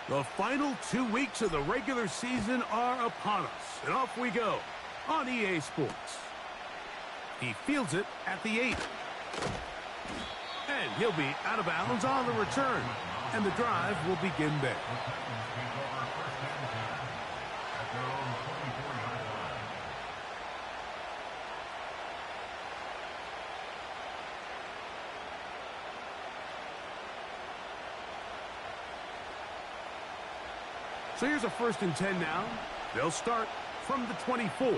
The final 2 weeks of the regular season are upon us, and off we go on EA Sports. He fields it at the 8. And he'll be out of bounds on the return, and the drive will begin there. So here's a 1st and 10 now. They'll start from the 24.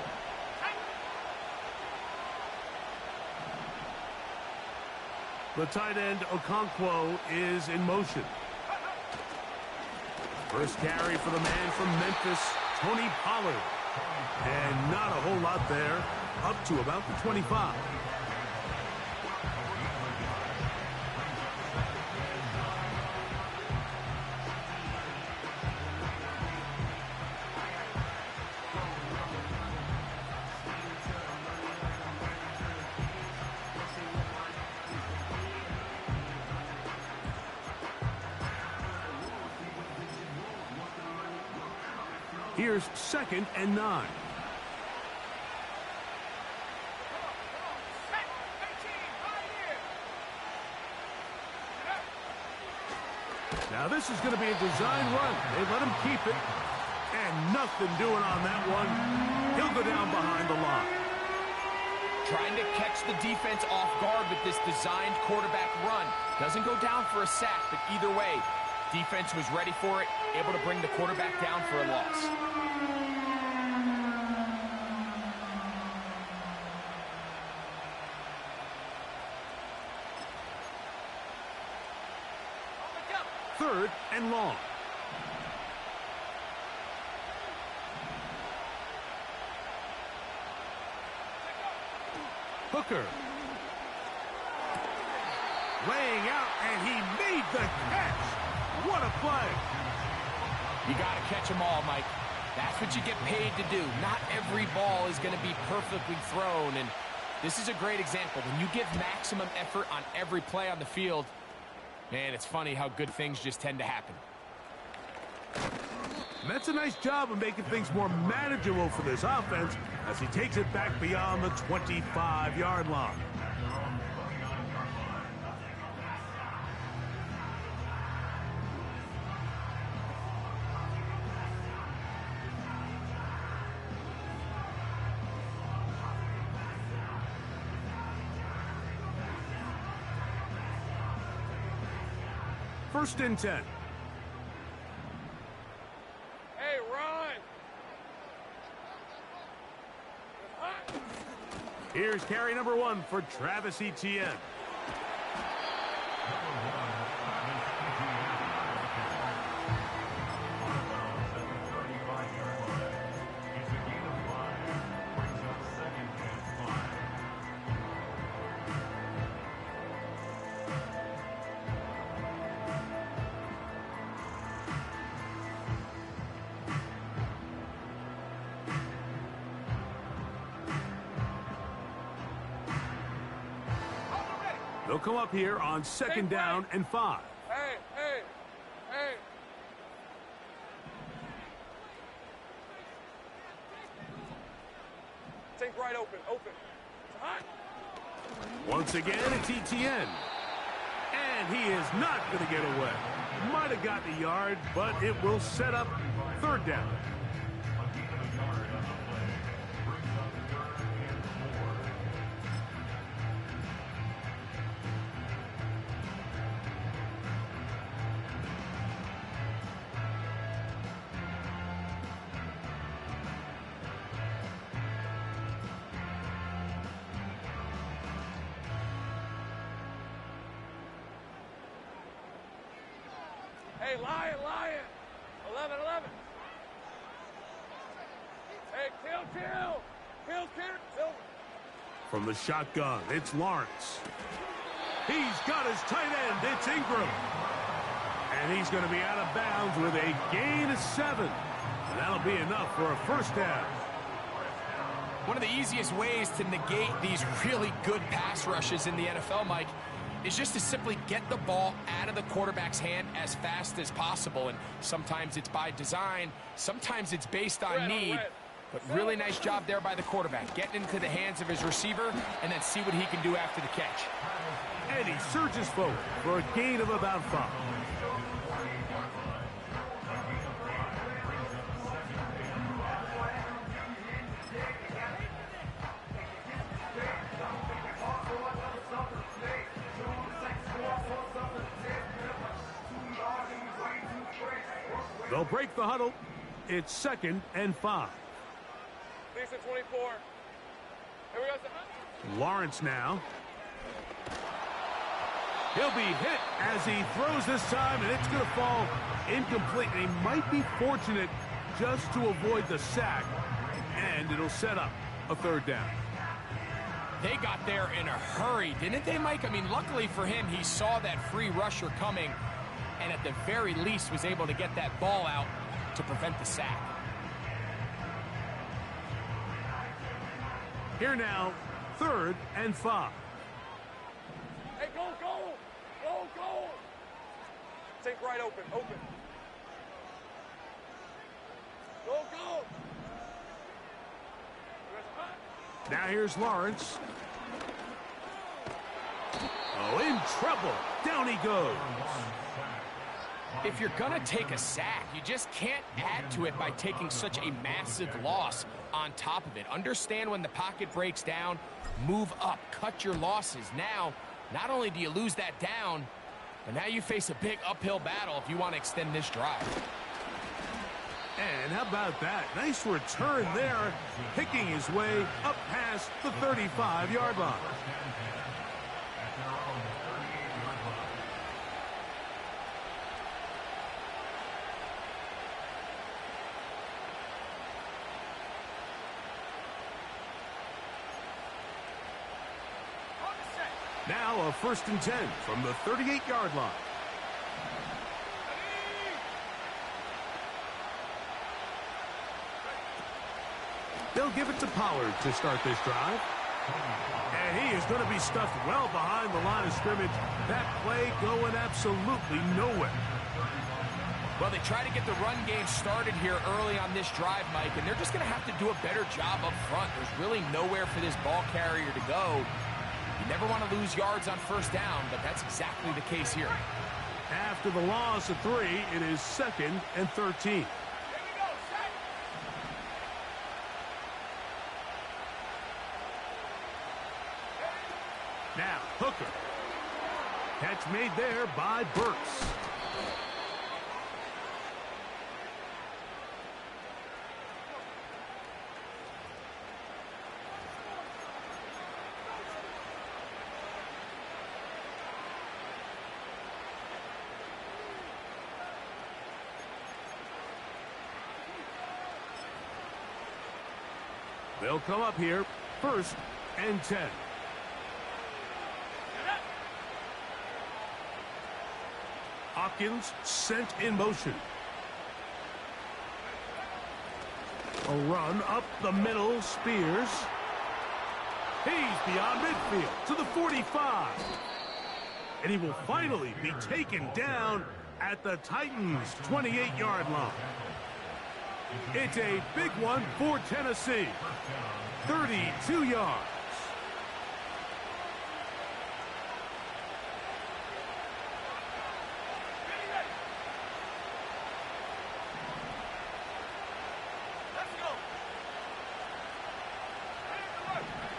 The tight end, Okonkwo, is in motion. First carry for the man from Memphis, Tony Pollard. And not a whole lot there, up to about the 25. Here's 2nd and 9. Now this is going to be a design run. They let him keep it. And nothing doing on that one. He'll go down behind the line. Trying to catch the defense off guard with this designed quarterback run. Doesn't go down for a sack, but either way, defense was ready for it, able to bring the quarterback down for a loss. Third and long. Hooker. Laying out, and he made the catch. What a play. You got to catch them all, Mike. That's what you get paid to do. Not every ball is going to be perfectly thrown, and this is a great example. When you give maximum effort on every play on the field, man, it's funny how good things just tend to happen. And that's a nice job of making things more manageable for this offense as he takes it back beyond the 25-yard line. First and 10. Hey, run! Here's carry number 1 for Travis Etienne. They'll come up here on 2nd down and 5. Hey! Think right open. Once again, it's Etienne. And he is not going to get away. Might have gotten a yard, but it will set up 3rd down. Hey, Lion! 11. Hey, kill! From the shotgun, it's Lawrence. He's got his tight end. It's Ingram. And he's going to be out of bounds with a gain of 7. And that'll be enough for a 1st down. One of the easiest ways to negate these really good pass rushes in the NFL, Mike, is just to simply get the ball out of the quarterback's hand as fast as possible. And sometimes it's by design, sometimes it's based on need. But really nice job there by the quarterback, getting into the hands of his receiver and then see what he can do after the catch. And he surges forward for a gain of about 5. They'll break the huddle. It's 2nd and 5. Lisa 24. Here we go. Lawrence now. He'll be hit as he throws this time, and it's going to fall incomplete. And he might be fortunate just to avoid the sack, and it'll set up a 3rd down. They got there in a hurry, didn't they, Mike? I mean, luckily for him, he saw that free rusher coming, and at the very least was able to get that ball out to prevent the sack. Here now, 3rd and 5. Hey, go, go! Go, go! Take right open, open. Go, go! Now here's Lawrence. Oh, in trouble. Down he goes. If you're going to take a sack, you just can't add to it by taking such a massive loss on top of it. Understand when the pocket breaks down, move up, cut your losses. Now, not only do you lose that down, but now you face a big uphill battle if you want to extend this drive. And how about that? Nice return there, picking his way up past the 35-yard line. Now a 1st and 10 from the 38-yard line. They'll give it to Pollard to start this drive. And he is going to be stuffed well behind the line of scrimmage. That play going absolutely nowhere. Well, they try to get the run game started here early on this drive, Mike, and they're just going to have to do a better job up front. There's really nowhere for this ball carrier to go. You never want to lose yards on 1st down, but that's exactly the case here. After the loss of 3, it is 2nd and 13. Now, Hooker. Catch made there by Burks. They'll come up here, 1st and 10. Hopkins sent in motion. A run up the middle, Spears. He's beyond midfield to the 45. And he will finally be taken down at the Titans' 28-yard line. It's a big one for Tennessee. 32 yards.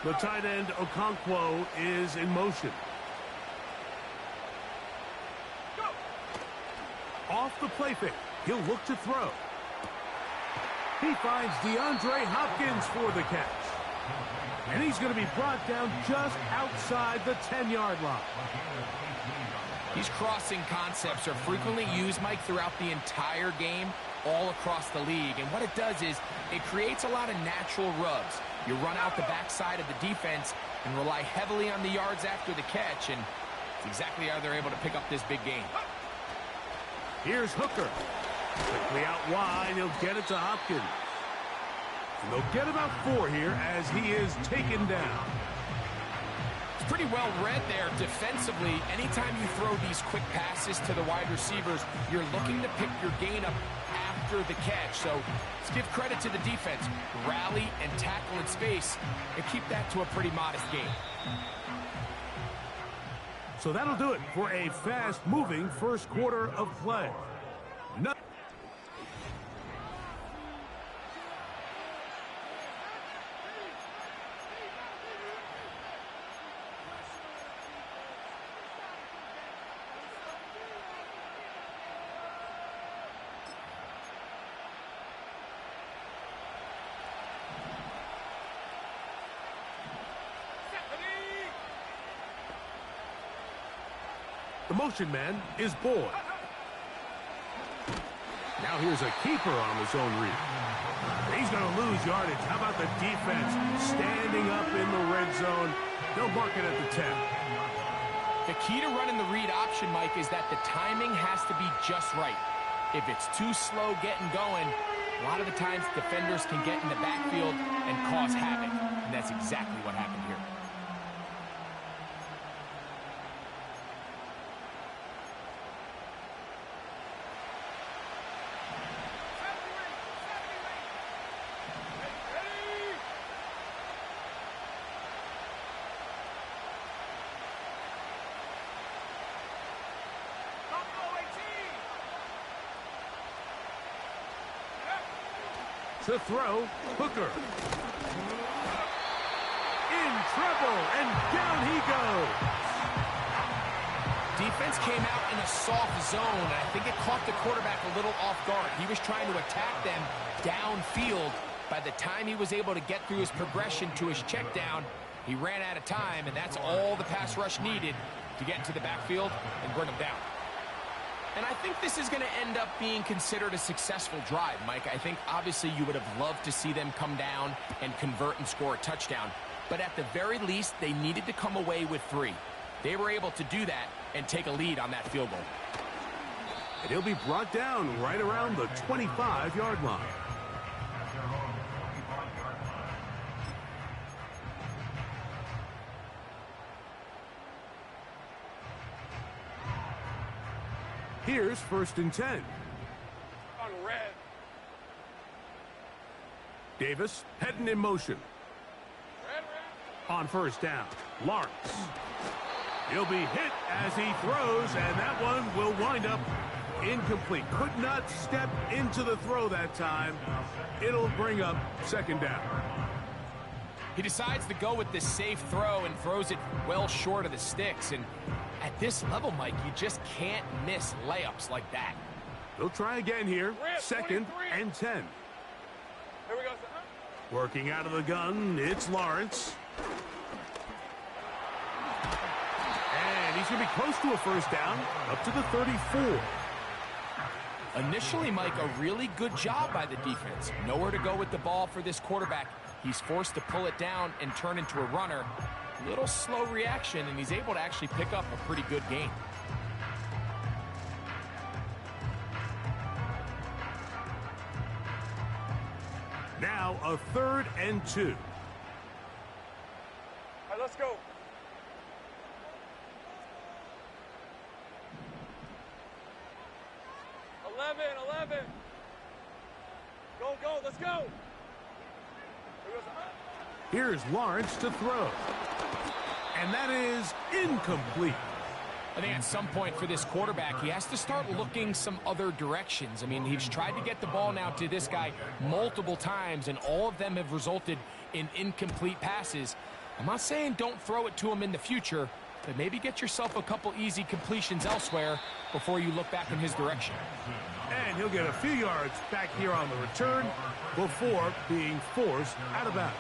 The tight end, Okonkwo, is in motion. Off the play fake, he'll look to throw. He finds DeAndre Hopkins for the catch. And he's going to be brought down just outside the 10-yard line. These crossing concepts are frequently used, Mike, throughout the entire game, all across the league. And what it does is it creates a lot of natural rubs. You run out the backside of the defense and rely heavily on the yards after the catch, and it's exactly how they're able to pick up this big game. Here's Hooker. Quickly out wide, he'll get it to Hopkins. And they'll get about 4 here as he is taken down. It's pretty well read there defensively. Anytime you throw these quick passes to the wide receivers, you're looking to pick your gain up after the catch. So let's give credit to the defense. Rally and tackle in space and keep that to a pretty modest gain. So that'll do it for a fast-moving first quarter of play. No. The motion man is Boyd. Now here's a keeper on the zone read. He's going to lose yardage. How about the defense standing up in the red zone? They'll mark it at the 10. The key to running the read option, Mike, is that the timing has to be just right. If it's too slow getting going, a lot of the times defenders can get in the backfield and cause havoc. And that's exactly what happened here. To throw, Hooker. In trouble, and down he goes. Defense came out in a soft zone, and I think it caught the quarterback a little off guard. He was trying to attack them downfield. By the time he was able to get through his progression to his check down, he ran out of time, and that's all the pass rush needed to get into the backfield and bring him down. And I think this is going to end up being considered a successful drive, Mike. I think obviously you would have loved to see them come down and convert and score a touchdown. But at the very least, they needed to come away with 3. They were able to do that and take a lead on that field goal. And he'll be brought down right around the 25-yard line. Here's 1st and 10. On red. Davis heading in motion. Red. On 1st down, Lawrence. He'll be hit as he throws, and that one will wind up incomplete. Could not step into the throw that time. It'll bring up 2nd down. He decides to go with this safe throw and throws it well short of the sticks. And at this level, Mike, you just can't miss layups like that. They'll try again here. 2nd and 10. Here we go, sir. Working out of the gun, it's Lawrence. And he's going to be close to a 1st down, up to the 34. Initially, Mike, a really good job by the defense. Nowhere to go with the ball for this quarterback. He's forced to pull it down and turn into a runner. Little slow reaction, and he's able to actually pick up a pretty good gain. Now a 3rd and 2. All right, let's go. Eleven. Go, let's go. Here's Lawrence to throw. And that is incomplete. I think at some point for this quarterback, he has to start looking some other directions. I mean, he's tried to get the ball now to this guy multiple times, and all of them have resulted in incomplete passes. I'm not saying don't throw it to him in the future, but maybe get yourself a couple easy completions elsewhere before you look back in his direction. And he'll get a few yards back here on the return before being forced out of bounds.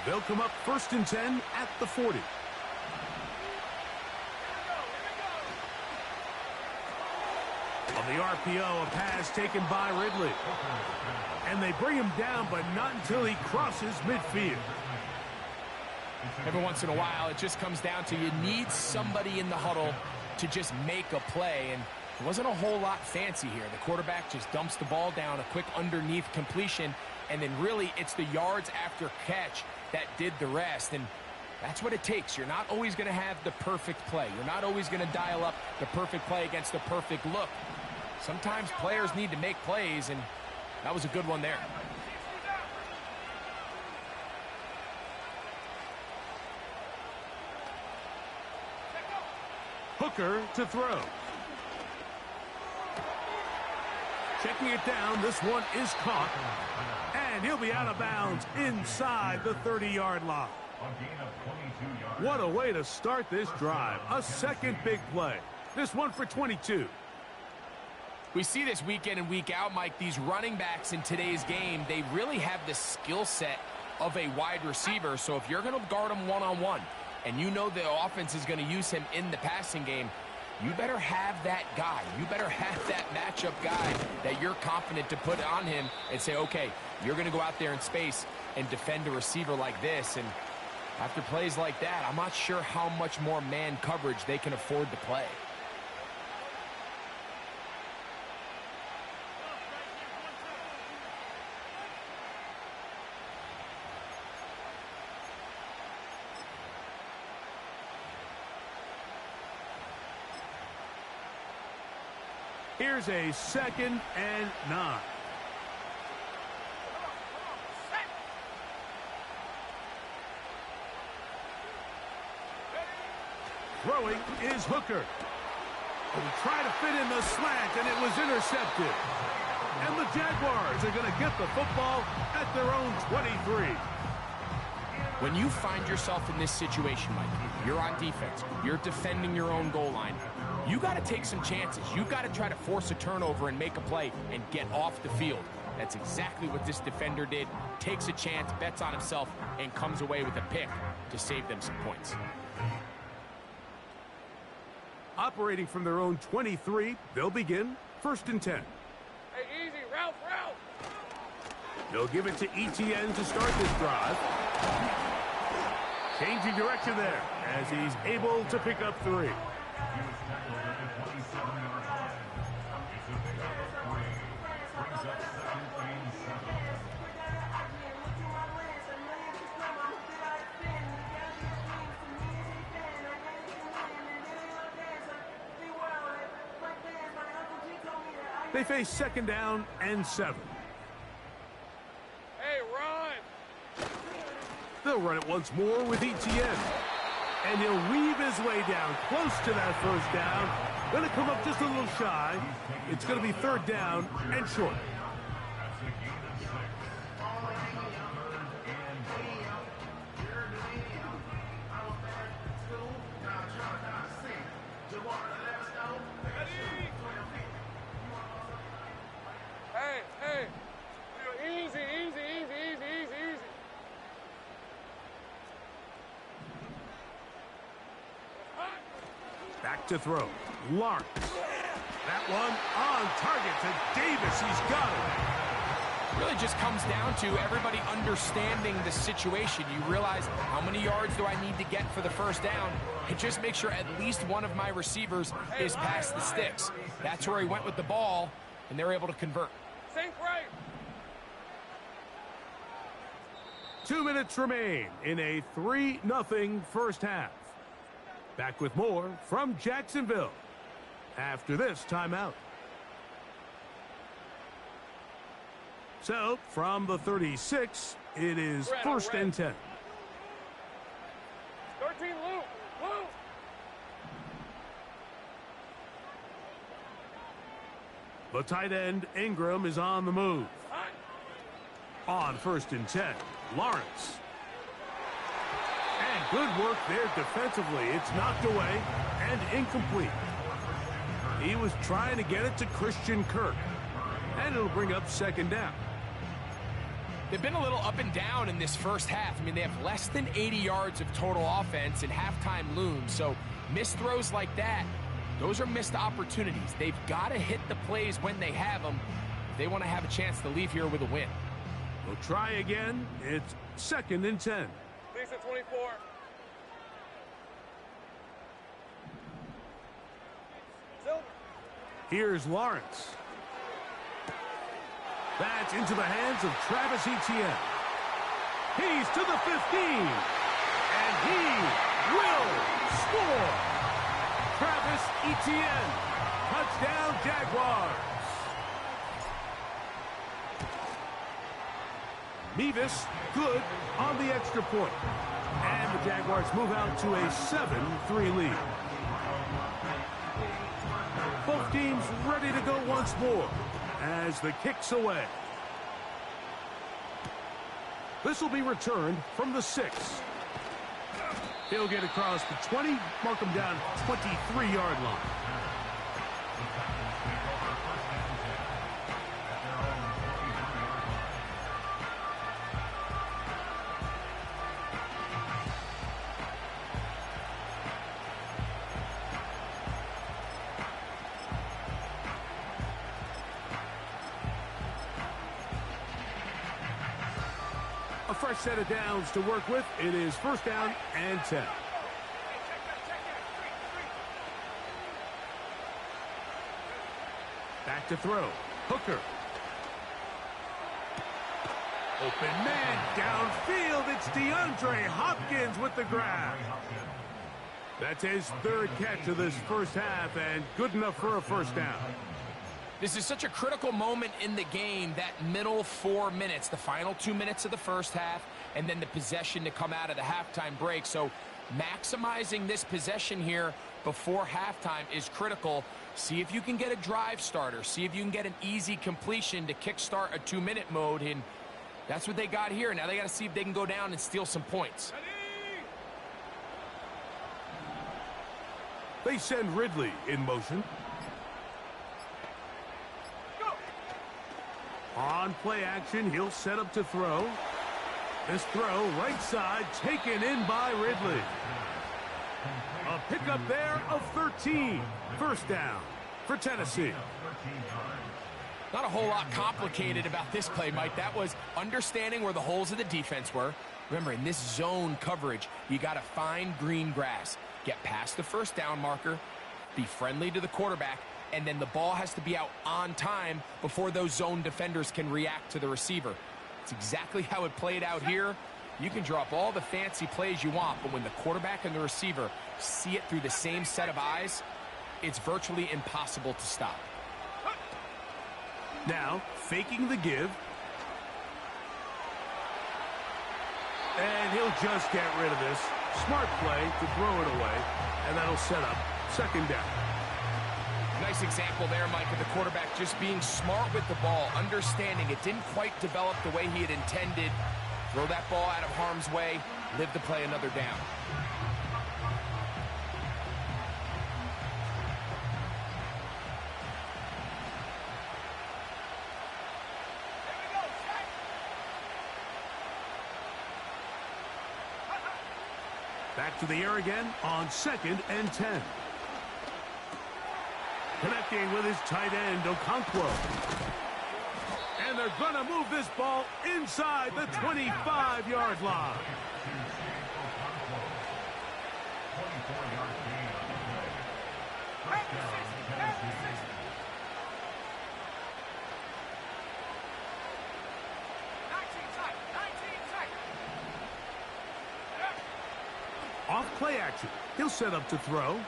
They'll come up 1st and 10 at the 40. On the RPO, a pass taken by Ridley. And they bring him down, but not until he crosses midfield. Every once in a while, it just comes down to you need somebody in the huddle to just make a play. And It wasn't a whole lot fancy here. The quarterback just dumps the ball down, a quick underneath completion, and then really it's the yards after catch that did the rest. And that's what it takes. You're not always going to have the perfect play. You're not always going to dial up the perfect play against the perfect look. Sometimes players need to make plays, and that was a good one there. Hooker to throw. Checking it down, this one is caught. And he'll be out of bounds inside the 30-yard line. What a way to start this drive. A second big play. This one for 22. We see this week in and week out, Mike. These running backs in today's game, they really have the skill set of a wide receiver. So if you're going to guard him one-on-one, and you know the offense is going to use him in the passing game, you better have that guy. You better have that matchup guy that you're confident to put on him and say, okay, you're going to go out there in space and defend a receiver like this. And after plays like that, I'm not sure how much more man coverage they can afford to play. Here's a 2nd and 9. Throwing is Hooker. He tried to fit in the slant, and it was intercepted. And the Jaguars are going to get the football at their own 23. When you find yourself in this situation, Mike, you're on defense, you're defending your own goal line, you got to take some chances. You got to try to force a turnover and make a play and get off the field. That's exactly what this defender did. Takes a chance, bets on himself, and comes away with a pick to save them some points. Operating from their own 23, they'll begin 1st and 10. Hey, easy, route. They'll give it to Etienne to start this drive. Changing direction there as he's able to pick up 3. They face 2nd down and 7. Hey, run. They'll run it once more with Etienne. And he'll weave his way down close to that 1st down. Going to come up just a little shy. It's going to be 3rd down and short. Hey. Easy. Back to throw. Lawrence. That one on target to Davis. He's got it. Really just comes down to everybody understanding the situation. You realize how many yards do I need to get for the 1st down, and just make sure at least one of my receivers is past the sticks. That's where he went with the ball, and they're able to convert. Sink right. 2 minutes remain in a 3-0 first half. Back with more from Jacksonville after this timeout. So, from the 36, it is 1st and 10. 13, Luke. The tight end, Ingram, is on the move. On 1st and 10, Lawrence. And good work there defensively. It's knocked away and incomplete. He was trying to get it to Christian Kirk. And it'll bring up 2nd down. They've been a little up and down in this first half. I mean, they have less than 80 yards of total offense, and halftime looms. So missed throws like that, those are missed opportunities. They've got to hit the plays when they have them if they want to have a chance to leave here with a win. We'll try again. It's 2nd and 10. Lisa 24. Here's Lawrence. That's into the hands of Travis Etienne. He's to the 15. And he will score. Travis Etienne. Touchdown, Jaguars. Mevis good on the extra point. And the Jaguars move out to a 7-3 lead. Both teams ready to go once more as the kick's away. This will be returned from the 6. He'll get across the 20, mark him down 23-yard line. A fresh set of downs to work with. It is first down and 10. Back to throw. Hooker. Open man downfield. It's DeAndre Hopkins with the grab. That's his third catch of this first half and good enough for a first down. This is such a critical moment in the game, that middle 4 minutes, the final 2 minutes of the first half, and then the possession to come out of the halftime break. So maximizing this possession here before halftime is critical. See if you can get a drive starter. See if you can get an easy completion to kickstart a 2-minute mode, and that's what they got here. Now they got to see if they can go down and steal some points. They send Ridley in motion. On play action, he'll set up to throw. This throw, right side, taken in by Ridley. A pickup there of 13. First down for Tennessee. Not a whole lot complicated about this play, Mike. That was understanding where the holes of the defense were. Remember, in this zone coverage, you got to find green grass. Get past the first down marker, be friendly to the quarterback, and then the ball has to be out on time before those zone defenders can react to the receiver. It's exactly how it played out here. You can draw up all the fancy plays you want, but when the quarterback and the receiver see it through the same set of eyes, it's virtually impossible to stop. Now, faking the give. And he'll just get rid of this. Smart play to throw it away, and that'll set up second down. Nice example there, Mike, of the quarterback just being smart with the ball, understanding it didn't quite develop the way he had intended. Throw that ball out of harm's way, live to play another down. Back to the air again on 2nd and 10. Connecting with his tight end, Okonkwo. And they're going to move this ball inside the 25-yard line. Off play action. He'll set up to throw.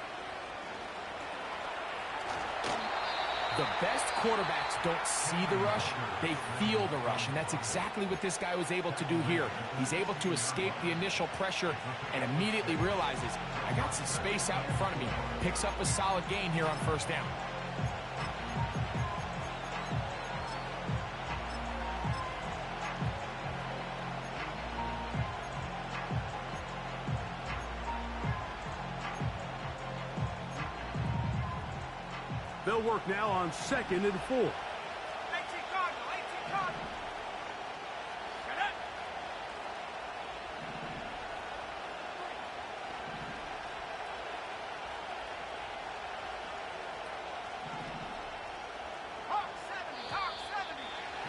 The best quarterbacks don't see the rush, they feel the rush, and that's exactly what this guy was able to do here. He's able to escape the initial pressure and immediately realizes, I got some space out in front of me. Picks up a solid gain here on first down. They'll work now on 2nd and 4.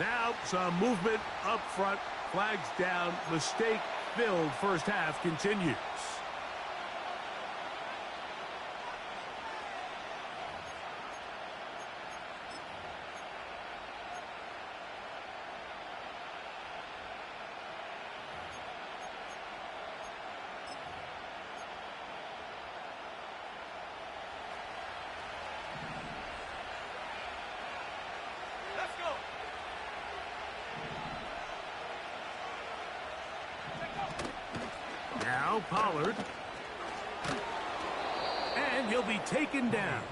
Now some movement up front. Flags down. Mistake-filled first half continues. Now Pollard. And he'll be taken down.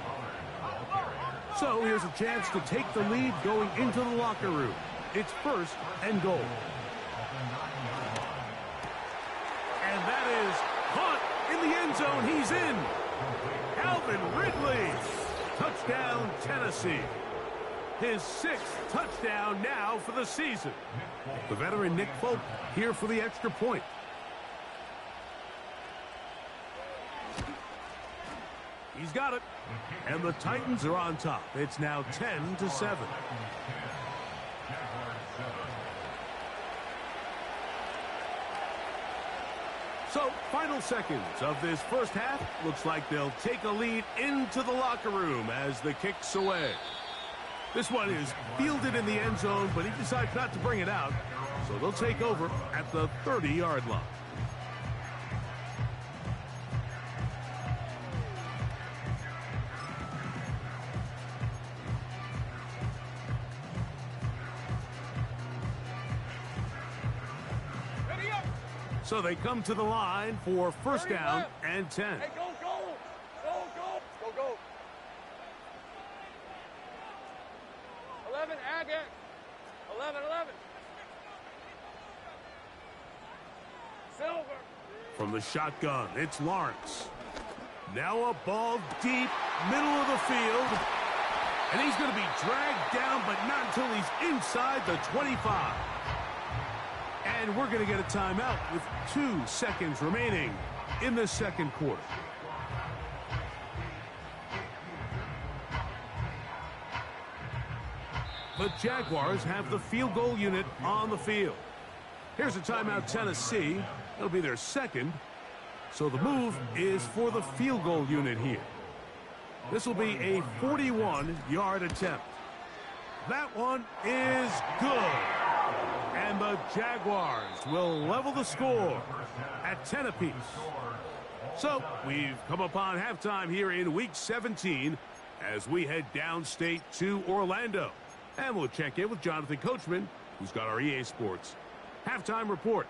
So here's a chance to take the lead going into the locker room. It's 1st and goal. And that is caught in the end zone. He's in. Calvin Ridley. Touchdown, Tennessee. His 6th touchdown now for the season. The veteran Nick Folk here for the extra point. He's got it. And the Titans are on top. It's now 10-7. So, final seconds of this first half. Looks like they'll take a lead into the locker room as the kick's away. This one is fielded in the end zone, but he decides not to bring it out. So they'll take over at the 30-yard line. So they come to the line for 1st down and 10. Hey, go, go! Go, go! Go, go! 11, Agate! 11, 11. Silver. From the shotgun, it's Lawrence. Now a ball deep, middle of the field. And he's going to be dragged down, but not until he's inside the 25. And we're going to get a timeout with 2 seconds remaining in the 2nd quarter. The Jaguars have the field goal unit on the field. Here's a timeout, Tennessee. It'll be their 2nd. So the move is for the field goal unit here. This will be a 41-yard attempt. That one is good. And the Jaguars will level the score at 10 apiece. So we've come upon halftime here in Week 17 as we head downstate to Orlando. And we'll check in with Jonathan Coachman, who's got our EA Sports halftime report.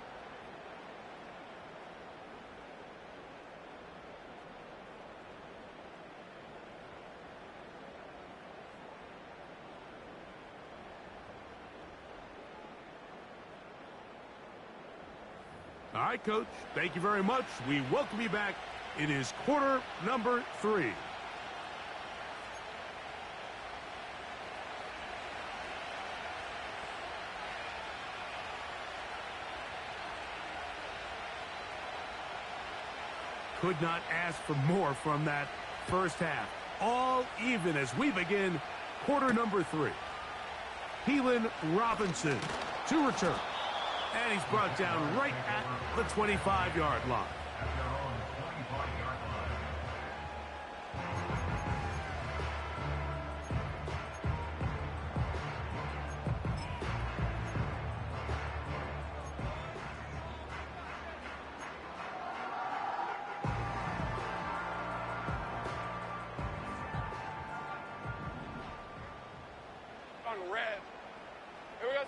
All right, Coach, thank you very much. We welcome you back. It is quarter number 3. Could not ask for more from that first half. All even as we begin quarter number 3. Heelan Robinson to return. And he's brought down right at the 25-yard line. On red. Here we go.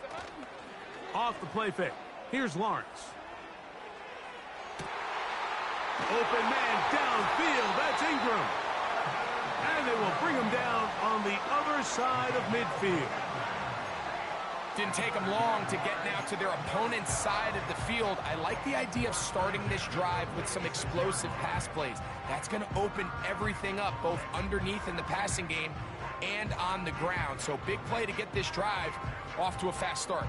Off the play fake. Here's Lawrence. Open man downfield. That's Ingram. And they will bring him down on the other side of midfield. Didn't take them long to get now to their opponent's side of the field. I like the idea of starting this drive with some explosive pass plays. That's going to open everything up, both underneath in the passing game and on the ground. So big play to get this drive off to a fast start.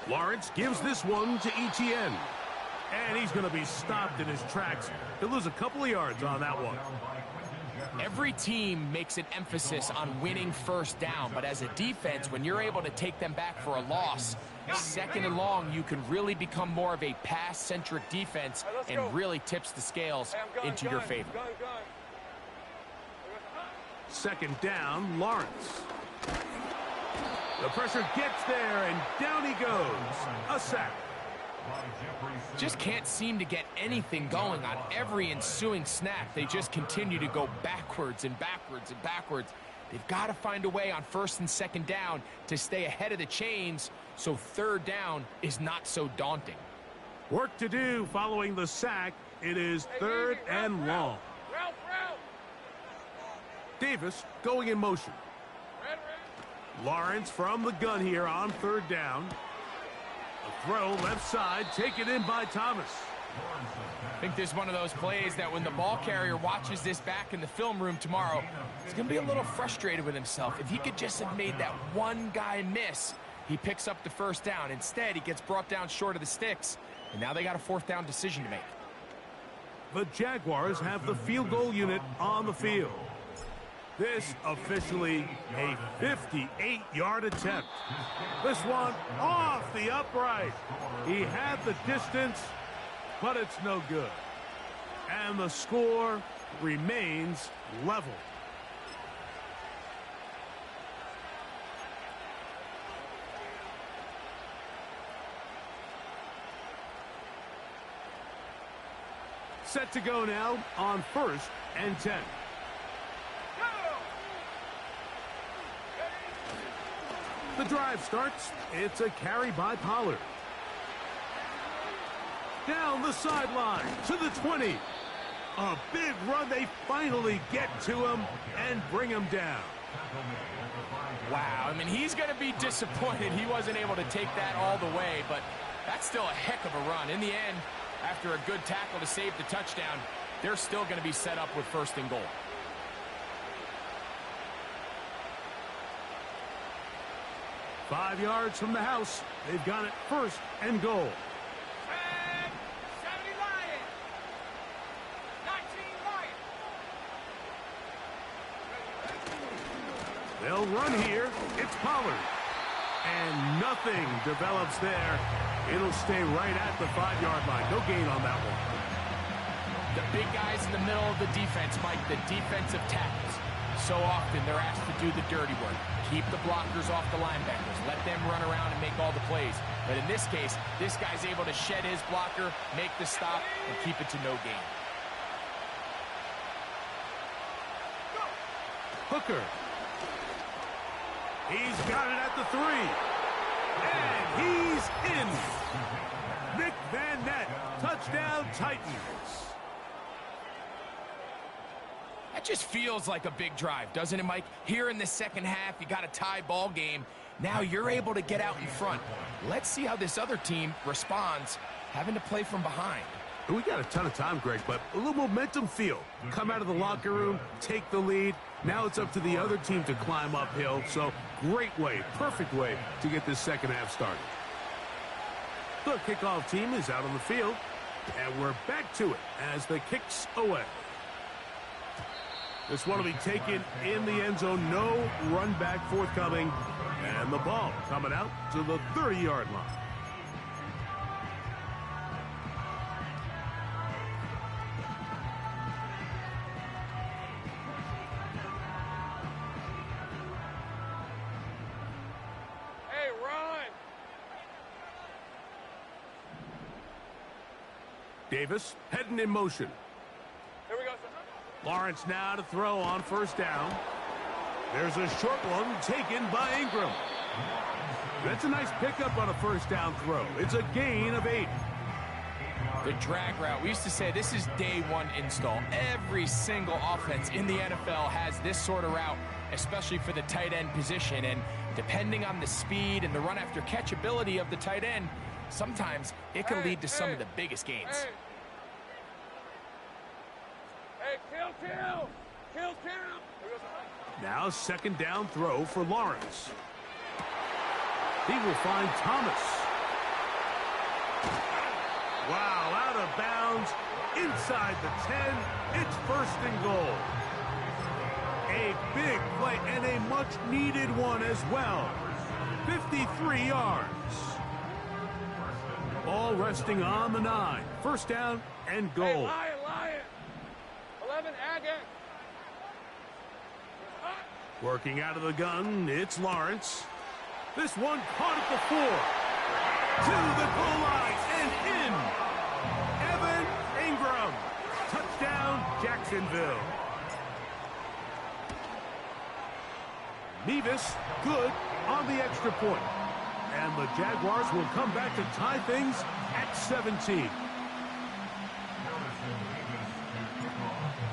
Lawrence gives this one to Etienne. And he's going to be stopped in his tracks. He'll lose a couple of yards on that one. Every team makes an emphasis on winning first down, but as a defense, when you're able to take them back for a loss, 2nd and long, you can really become more of a pass-centric defense and really tips the scales into your favor. 2nd down, Lawrence. The pressure gets there, and down he goes. A sack. Just can't seem to get anything going on every ensuing snap. They just continue to go backwards and backwards and backwards. They've got to find a way on first and second down to stay ahead of the chains so third down is not so daunting. Work to do following the sack. It is third and long. Davis going in motion. Lawrence from the gun here on third down. A throw left side, taken in by Thomas. I think this is one of those plays that when the ball carrier watches this back in the film room tomorrow, he's going to be a little frustrated with himself. If he could just have made that one guy miss, he picks up the first down. Instead, he gets brought down short of the sticks, and now they got a fourth down decision to make. The Jaguars have the field goal unit on the field. This officially a 58-yard attempt. This one off the upright. He had the distance, but it's no good. And the score remains level. Set to go now on first and 10. The drive starts. It's a carry by Pollard. Down the sideline to the 20. A big run. They finally get to him and bring him down. Wow, I mean, he's going to be disappointed he wasn't able to take that all the way, but that's still a heck of a run. In the end, after a good tackle to save the touchdown, they're still going to be set up with first and goal. Five yards from the house. They've got it first and goal. 70 Lions. 19 Lions. They'll run here. It's Pollard. And nothing develops there. It'll stay right at the 5-yard line. No gain on that one. The big guys in the middle of the defense, Mike, the defensive tackles. So often they're asked to do the dirty work. Keep the blockers off the linebackers. Let them run around and make all the plays. But in this case, this guy's able to shed his blocker, make the stop, and keep it to no gain. Hooker. He's got it at the 3. And he's in. Nick Van Nett. Touchdown Titans. That just feels like a big drive, doesn't it, Mike? Here in the second half, you got a tie ball game. Now you're able to get out in front. Let's see how this other team responds, having to play from behind. We got a ton of time, Greg, but a little momentum feel. Come out of the locker room, take the lead. Now it's up to the other team to climb uphill. So great way, perfect way to get this second half started. The kickoff team is out on the field, and we're back to it as the kick's away. This one will be taken in the end zone. No run back forthcoming. And the ball coming out to the 30-yard line. Hey, run. Davis heading in motion. Here we go, sir. Lawrence now to throw on first down. There's a short one taken by Ingram. That's a nice pickup on a first down throw. It's a gain of 8. The drag route, we used to say this is day one install. Every single offense in the NFL has this sort of route, especially for the tight end position. And depending on the speed and the run after catch ability of the tight end, sometimes it can lead to some of the biggest gains. Hey, kill. Now second down throw for Lawrence. He will find Thomas. Wow, out of bounds, inside the 10. It's first and goal. A big play and a much-needed one as well. 53 yards. Ball resting on the 9. First down and goal. Hey, Lion. 11 Agate. Working out of the gun, it's Lawrence. This one caught at the 4. To the goal line and in. Evan Ingram. Touchdown, Jacksonville. Mevis, good on the extra point. And the Jaguars will come back to tie things at 17.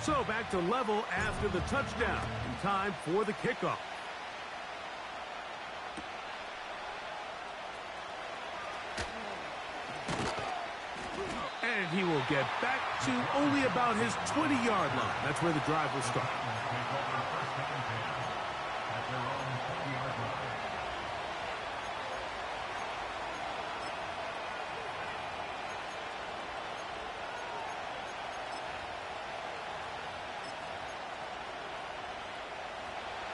So back to level after the touchdown. In time for the kickoff. And he will get back to only about his 20-yard line. That's where the drive will start.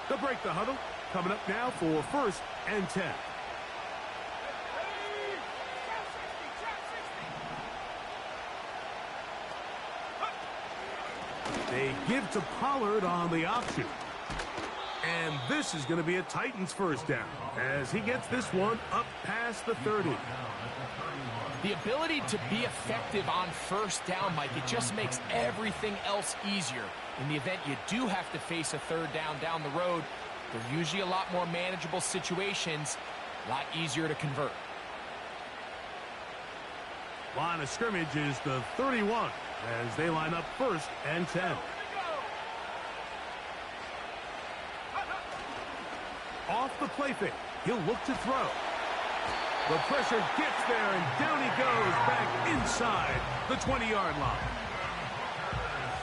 They'll break the huddle. Coming up now for 1st and 10. They give to Pollard on the option. And this is going to be a Titans first down as he gets this one up past the 30. The ability to be effective on first down, Mike, it just makes everything else easier. In the event you do have to face a third down the road, they're usually a lot more manageable situations, a lot easier to convert. Line of scrimmage is the 31 as they line up 1st and 10. Off the play fake, he'll look to throw. The pressure gets there, and down he goes back inside the 20-yard line.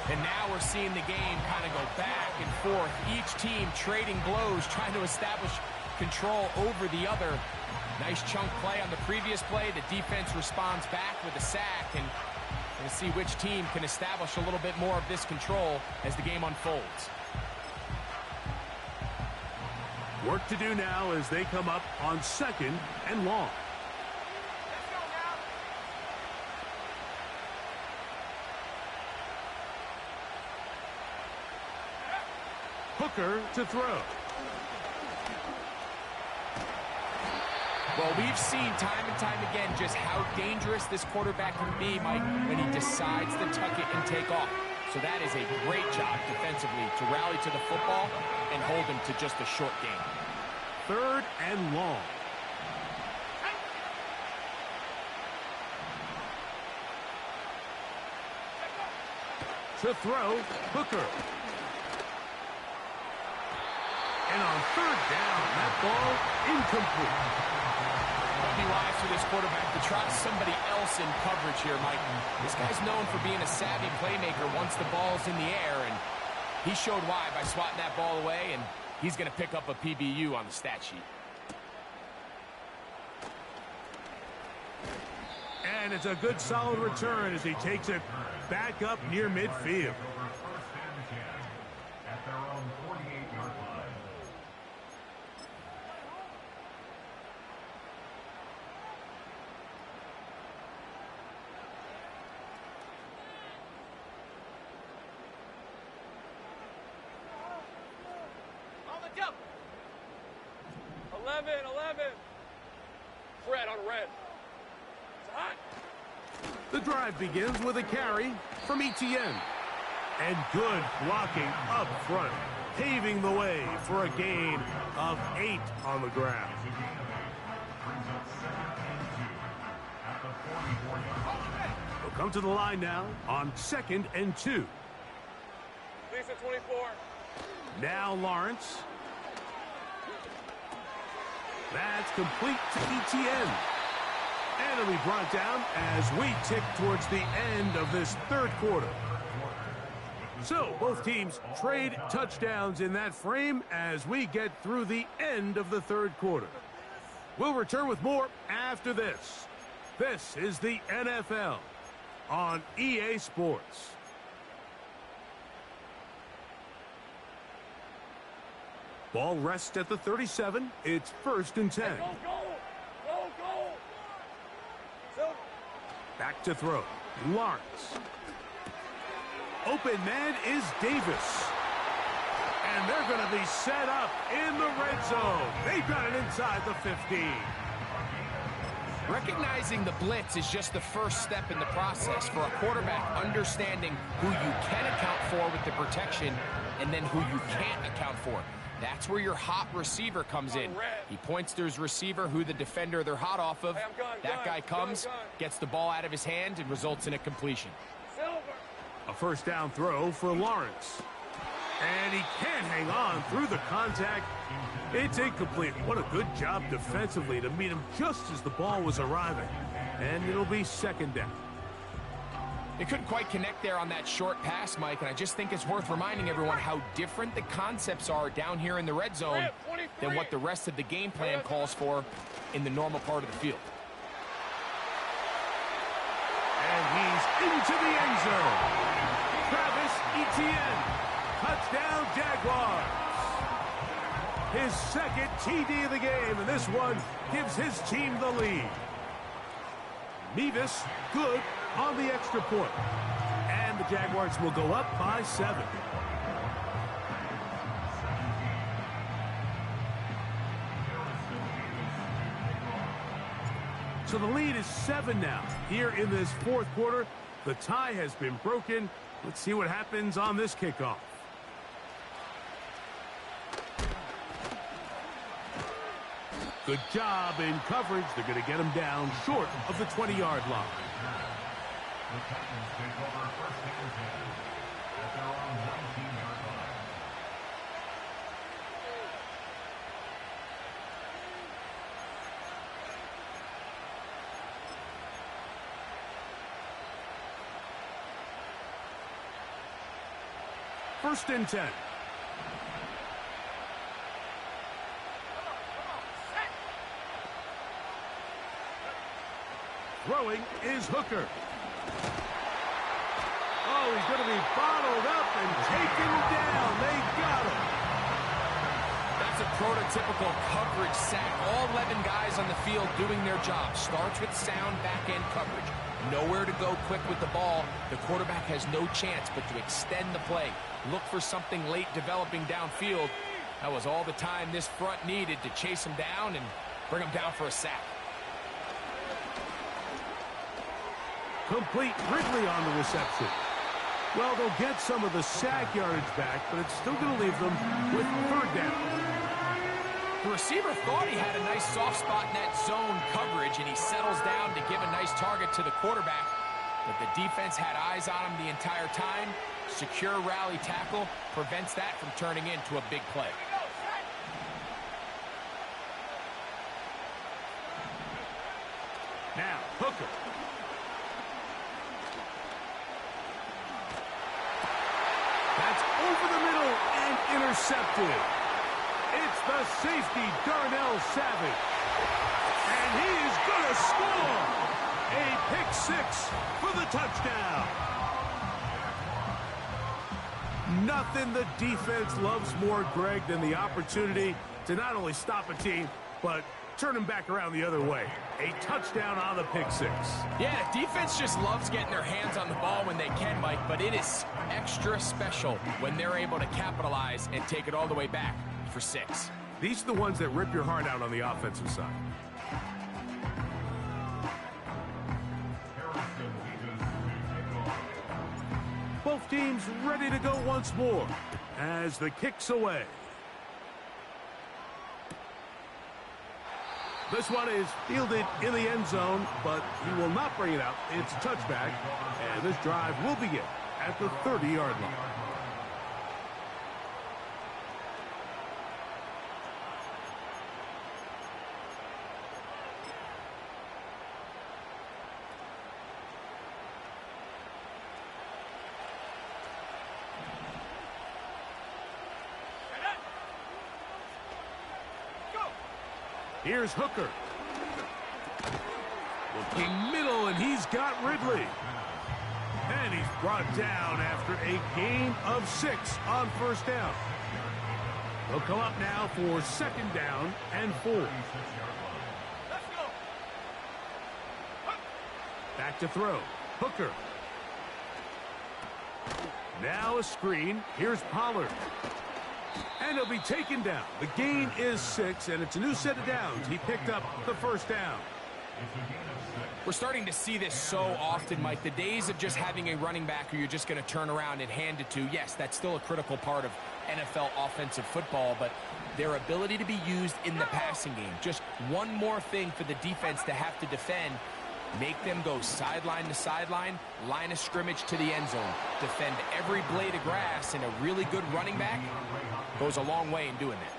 And now we're seeing the game kind of go back and forth. Each team trading blows, trying to establish control over the other. Nice chunk play on the previous play. The defense responds back with a sack, and we'll see which team can establish a little bit more of this control as the game unfolds. Work to do now as they come up on 2nd and long. Hooker to throw. Well, we've seen time and time again just how dangerous this quarterback can be, Mike, when he decides to tuck it and take off. So that is a great job defensively to rally to the football and hold him to just a short game. 3rd and long. To throw, Hooker. And on 3rd down, that ball incomplete. Be wise for this quarterback to trust somebody else in coverage here, Mike. This guy's known for being a savvy playmaker once the ball's in the air, and he showed why by swatting that ball away, and he's going to pick up a PBU on the stat sheet. And it's a good solid return as he takes it back up near midfield. At their own 48-yard line. On the jump. 11. Red on red. It's hot. The drive begins with a carry from Etienne. And good blocking up front, paving the way for a gain of 8 on the ground. We'll come to the line now on 2nd and 2. Lisa 24. Now Lawrence. That's complete to Etienne. And it'll be brought down as we tick towards the end of this 3rd quarter. So both teams trade touchdowns in that frame as we get through the end of the 3rd quarter. We'll return with more after this. This is the NFL on EA Sports. Ball rests at the 37. It's 1st and 10. Go. Back to throw. Lawrence. Open man is Davis. And they're going to be set up in the red zone. They've got it inside the 15. Recognizing the blitz is just the first step in the process for a quarterback understanding who you can account for with the protection and then who you can't account for. That's where your hot receiver comes in. He points to his receiver, who the defender they're hot off of. That guy comes, gets the ball out of his hand, and results in a completion. A first down throw for Lawrence. And he can't hang on through the contact. It's incomplete. What a good job defensively to meet him just as the ball was arriving. And it'll be second down. They couldn't quite connect there on that short pass, Mike, and I just think it's worth reminding everyone how different the concepts are down here in the red zone than what the rest of the game plan calls for in the normal part of the field. And he's into the end zone. Travis Etienne. Touchdown, Jaguars. His second TD of the game, and this one gives his team the lead. Mevis, good on the extra point. And the Jaguars will go up by 7. So the lead is 7 now. Here in this fourth quarter, the tie has been broken. Let's see what happens on this kickoff. Good job in coverage. They're going to get him down short of the 20-yard line. The Titans take over first and 10 at their own 19-yard line. First and 10. Throwing is Hooker. Oh, he's going to be bottled up and taken down. They got him. That's a prototypical coverage sack. All 11 guys on the field doing their job. Starts with sound back-end coverage. Nowhere to go quick with the ball. The quarterback has no chance but to extend the play. Look for something late developing downfield. That was all the time this front needed to chase him down and bring him down for a sack. Complete. Ridley on the reception. Well, they'll get some of the sack yardage back, but it's still going to leave them with third down. The receiver thought he had a nice soft spot in that zone coverage, and he settles down to give a nice target to the quarterback. But the defense had eyes on him the entire time. Secure rally tackle prevents that from turning into a big play. Now, Hooker. That's over the middle and intercepted. It's the safety, Darnell Savage. And he is going to score. A pick 6 for the touchdown. Nothing the defense loves more, Greg, than the opportunity to not only stop a team, but turn them back around the other way. A touchdown on the pick 6. Yeah, defense just loves getting their hands on the ball when they can, Mike, but it is extra special when they're able to capitalize and take it all the way back for 6. These are the ones that rip your heart out on the offensive side. Both teams ready to go once more as the kick's away. This one is fielded in the end zone, but he will not bring it out. It's a touchback, and this drive will begin at the 30-yard line. Here's Hooker. Looking middle, and he's got Ridley. And he's brought down after a gain of 6 on first down. He'll come up now for second down and 4. Back to throw. Hooker. Now a screen. Here's Pollard. And he'll be taken down. The gain is 6, and it's a new set of downs. He picked up the first down. It's a gain of 6. We're starting to see this so often, Mike. The days of just having a running back who you're just going to turn around and hand it to, yes, that's still a critical part of NFL offensive football, but their ability to be used in the passing game. Just one more thing for the defense to have to defend. Make them go sideline to sideline, line of scrimmage to the end zone. Defend every blade of grass, and a really good running back goes a long way in doing that.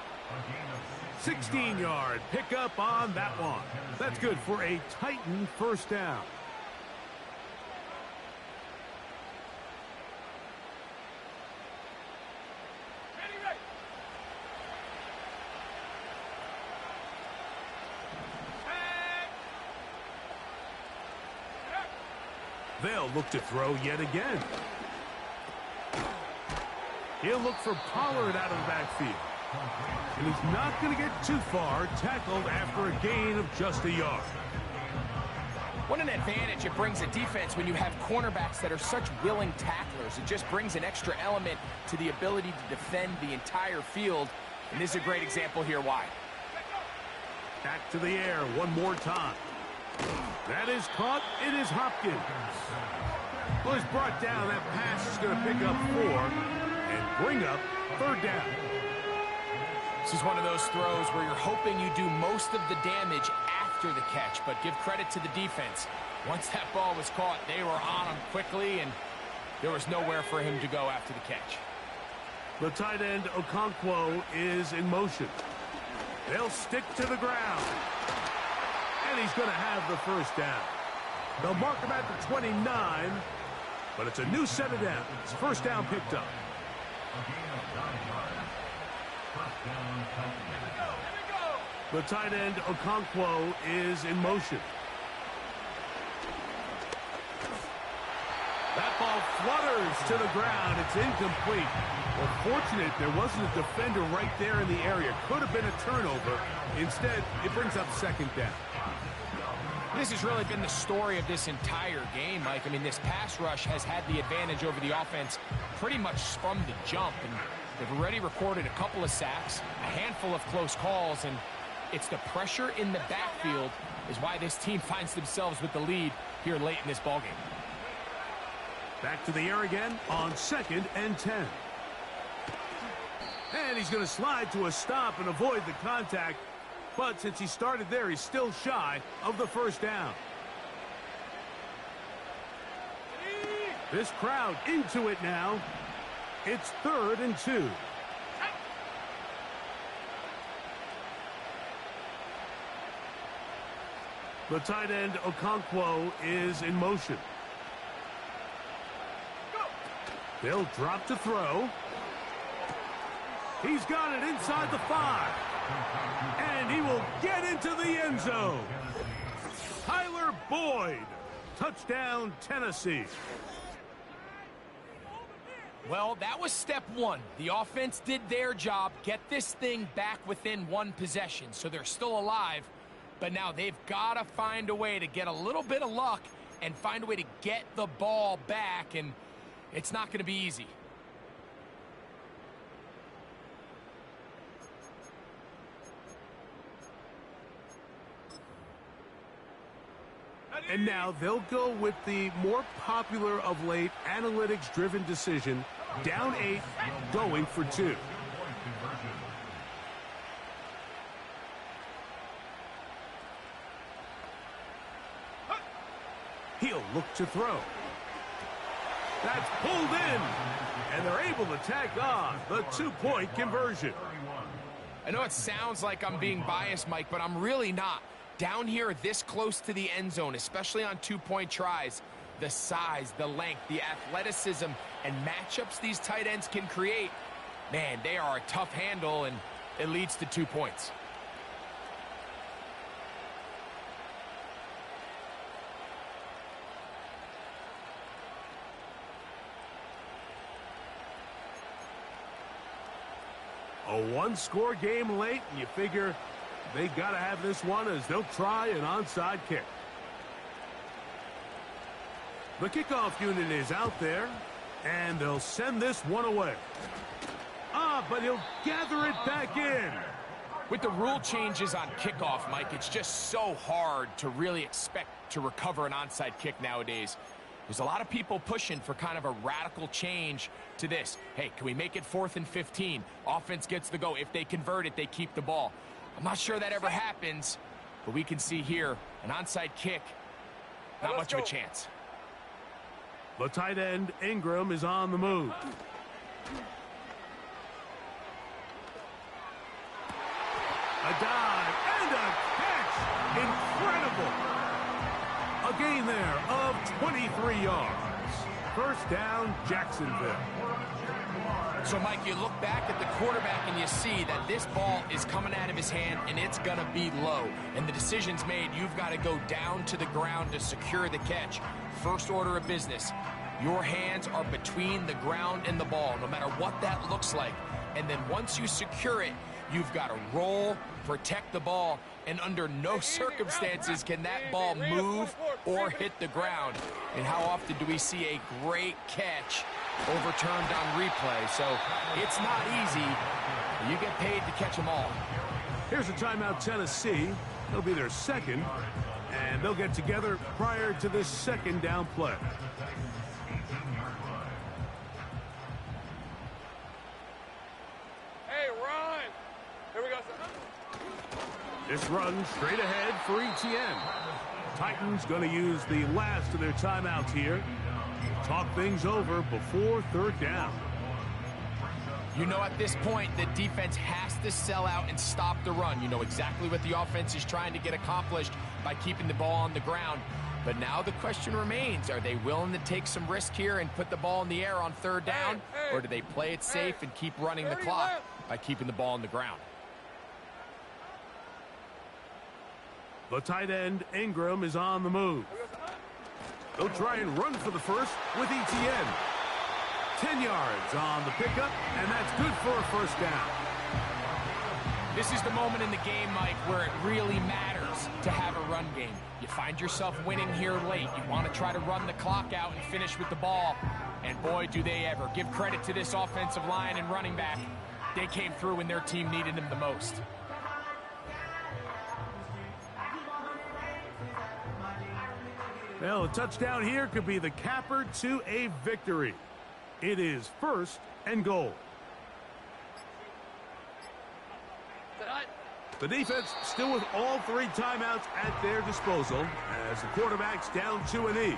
16-yard pickup on that one. That's good for a Titan first down. They'll look to throw yet again. He'll look for Pollard out of the backfield. And he's not going to get too far, tackled after a gain of just a yard. What an advantage it brings a defense when you have cornerbacks that are such willing tacklers. It just brings an extra element to the ability to defend the entire field. And this is a great example here why. Back to the air one more time. That is caught. It is Hopkins. Well, he's brought down. That pass is going to pick up 4 and bring up third down. This is one of those throws where you're hoping you do most of the damage after the catch, but give credit to the defense. Once that ball was caught, they were on him quickly, and there was nowhere for him to go after the catch. The tight end, Okonkwo, is in motion. They'll stick to the ground. And he's going to have the first down. They'll mark him at the 29, but it's a new set of downs. First down picked up. The tight end, Okonkwo, is in motion. That ball flutters to the ground. It's incomplete. Well, fortunate there wasn't a defender right there in the area. Could have been a turnover. Instead, it brings up second down. This has really been the story of this entire game, Mike. I mean, this pass rush has had the advantage over the offense pretty much from the jump. And they've already recorded a couple of sacks, a handful of close calls, and it's the pressure in the backfield is why this team finds themselves with the lead here late in this ballgame. Back to the air again on 2nd and 10. And he's going to slide to a stop and avoid the contact. But since he started there, he's still shy of the first down. This crowd into it now. It's 3rd and 2. The tight end, Okonkwo, is in motion. They'll drop to throw. He's got it inside the 5. And he will get into the end zone. Tyler Boyd. Touchdown, Tennessee. Well, that was step 1. The offense did their job, get this thing back within 1 possession, so they're still alive. But now they've got to find a way to get a little bit of luck and find a way to get the ball back, and it's not going to be easy. And now they'll go with the more popular of late analytics-driven decision, down 8, going for 2. He'll look to throw. That's pulled in, and they're able to tack on the 2-point conversion. I know it sounds like I'm being biased, Mike, but I'm really not. Down here this close to the end zone, especially on 2-point tries, the size, the length, the athleticism, and matchups these tight ends can create, man, they are a tough handle, and it leads to 2 points. A 1-score game late, and you figure they got to have this one as they'll try an onside kick. The kickoff unit is out there, and they'll send this one away. But he'll gather it back in. With the rule changes on kickoff, Mike, it's just so hard to really expect to recover an onside kick nowadays. There's a lot of people pushing for kind of a radical change to this. Hey, can we make it 4th and 15? Offense gets the go. If they convert it, they keep the ball. I'm not sure that ever happens, but we can see here an onside kick, not much of a chance. The tight end, Ingram, is on the move. A dive and a catch. Incredible. A gain there of 23 yards. First down, Jacksonville. So, Mike, you look back at the quarterback and you see that this ball is coming out of his hand and it's going to be low. And the decision's made. You've got to go down to the ground to secure the catch. First order of business. Your hands are between the ground and the ball, no matter what that looks like. And then once you secure it, you've got to roll, protect the ball, and under no circumstances can that ball move or hit the ground. And how often do we see a great catch overturned on replay? So it's not easy. You get paid to catch them all. Here's a timeout, Tennessee. It'll be their second, and they'll get together prior to this second down play. Hey, run! Here we go. This run straight ahead for ETN. Titans going to use the last of their timeouts here. Talk things over before third down. You know, at this point, the defense has to sell out and stop the run. You know exactly what the offense is trying to get accomplished by keeping the ball on the ground. But now the question remains, are they willing to take some risk here and put the ball in the air on third down? Or do they play it safe and keep running the clock by keeping the ball on the ground? The tight end, Ingram, is on the move. They'll try and run for the first with ETN. 10 yards on the pickup, and that's good for a first down. This is the moment in the game, Mike, where it really matters to have a run game. You find yourself winning here late. You want to try to run the clock out and finish with the ball. And boy, do they ever. Give credit to this offensive line and running back. They came through when their team needed them the most. Well, a touchdown here could be the capper to a victory. It is 1st and goal. The defense still with all 3 timeouts at their disposal as the quarterback's down 2 and E.